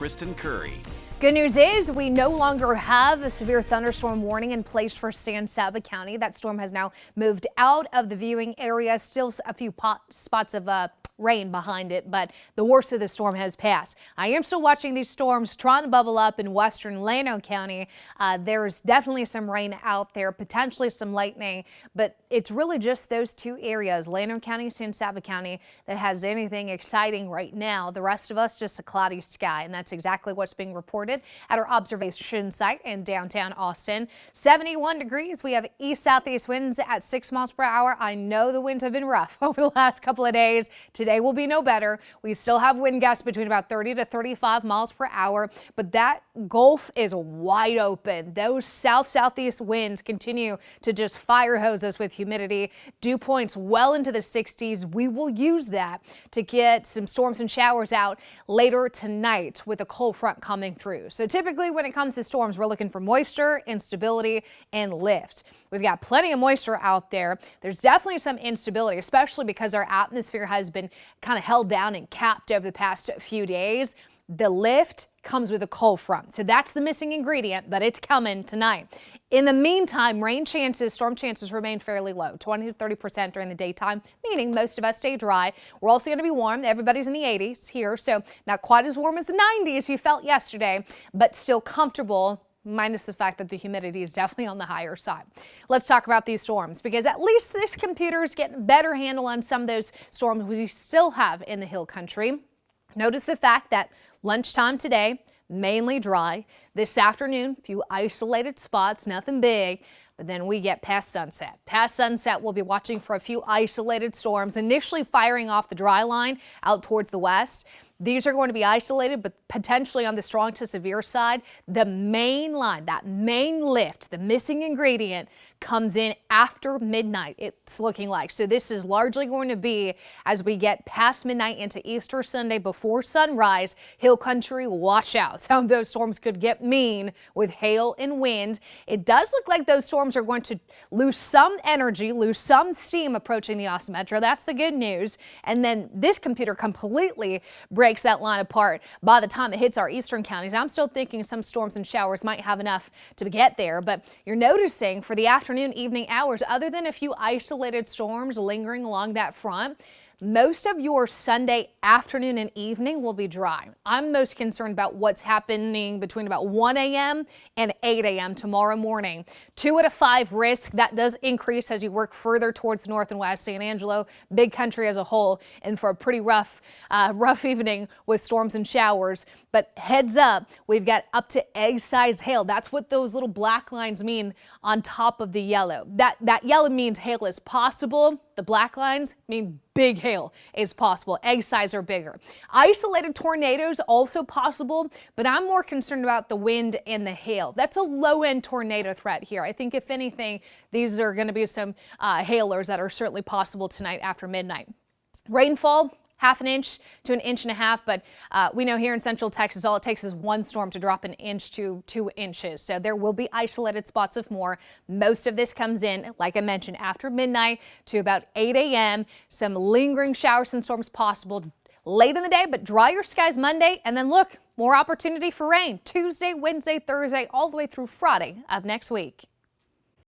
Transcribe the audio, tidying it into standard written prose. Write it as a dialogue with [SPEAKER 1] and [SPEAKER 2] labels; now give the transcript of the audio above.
[SPEAKER 1] Kristen Currie.
[SPEAKER 2] Good news is we no longer have a severe thunderstorm warning in place for San Saba County. That storm has now moved out of the viewing area. Still a few spots of rain behind it, but the worst of the storm has passed. I am still watching these storms trying to bubble up in western Llano County. There's definitely some rain out there, potentially some lightning, but it's really just those two areas, Llano County, San Saba County, that has anything exciting right now. The rest of us, just a cloudy sky, and that's exactly what's being reported at our observation site in downtown Austin. 71 degrees. We have east-southeast winds at 6 miles per hour. I know the winds have been rough over the last couple of days. Today will be no better. We still have wind gusts between about 30 to 35 miles per hour, but that Gulf is wide open. Those south-southeast winds continue to just fire hose us with humidity. Dew points well into the 60s. We will use that to get some storms and showers out later tonight with a cold front coming through. So typically when it comes to storms, we're looking for moisture, instability, and lift. We've got plenty of moisture out there. There's definitely some instability, especially because our atmosphere has been kind of held down and capped over the past few days. The lift comes with a cold front. So that's the missing ingredient, but it's coming tonight. In the meantime, storm chances remain fairly low, 20 to 30% during the daytime, meaning most of us stay dry. We're also going to be warm. Everybody's in the 80s here, so not quite as warm as the 90s you felt yesterday, but still comfortable, minus the fact that the humidity is definitely on the higher side. Let's talk about these storms, because at least this computer is getting a better handle on some of those storms we still have in the hill country. Notice the fact that lunchtime today, mainly dry. This afternoon, a few isolated spots, nothing big, but then we get past sunset. Past sunset, we'll be watching for a few isolated storms, initially firing off the dry line out towards the west. These are going to be isolated, but potentially on the strong to severe side. The main line, that main lift, the missing ingredient, comes in after midnight, it's looking like. So this is largely going to be as we get past midnight into Easter Sunday before sunrise. Hill country, watch out. Some of those storms could get mean with hail and wind. It does look like those storms are going to lose some energy, lose some steam approaching the Austin Metro. That's the good news. And then this computer completely breaks that line apart by the time it hits our eastern counties. I'm still thinking some storms and showers might have enough to get there, but you're noticing for the afternoon, evening hours, other than a few isolated storms lingering along that front, most of your Sunday afternoon and evening will be dry. I'm most concerned about what's happening between about 1 a.m. and 8 a.m. tomorrow morning. 2 out of 5 risk. That does increase as you work further towards the north and west, San Angelo, big country as a whole, and for a pretty rough evening with storms and showers. But heads up, we've got up to egg-sized hail. That's what those little black lines mean on top of the yellow. That yellow means hail is possible. The black lines mean big hail is possible. Egg size or bigger. Isolated tornadoes also possible, but I'm more concerned about the wind and the hail. That's a low-end tornado threat here. I think if anything, these are going to be some hailers that are certainly possible tonight after midnight. Rainfall, 1/2 inch to 1.5 inches, but we know here in central Texas, all it takes is one storm to drop 1 inch to 2 inches. So there will be isolated spots of more. Most of this comes in, like I mentioned, after midnight to about 8 a.m. Some lingering showers and storms possible late in the day, but drier skies Monday. And then look, more opportunity for rain Tuesday, Wednesday, Thursday, all the way through Friday of next week.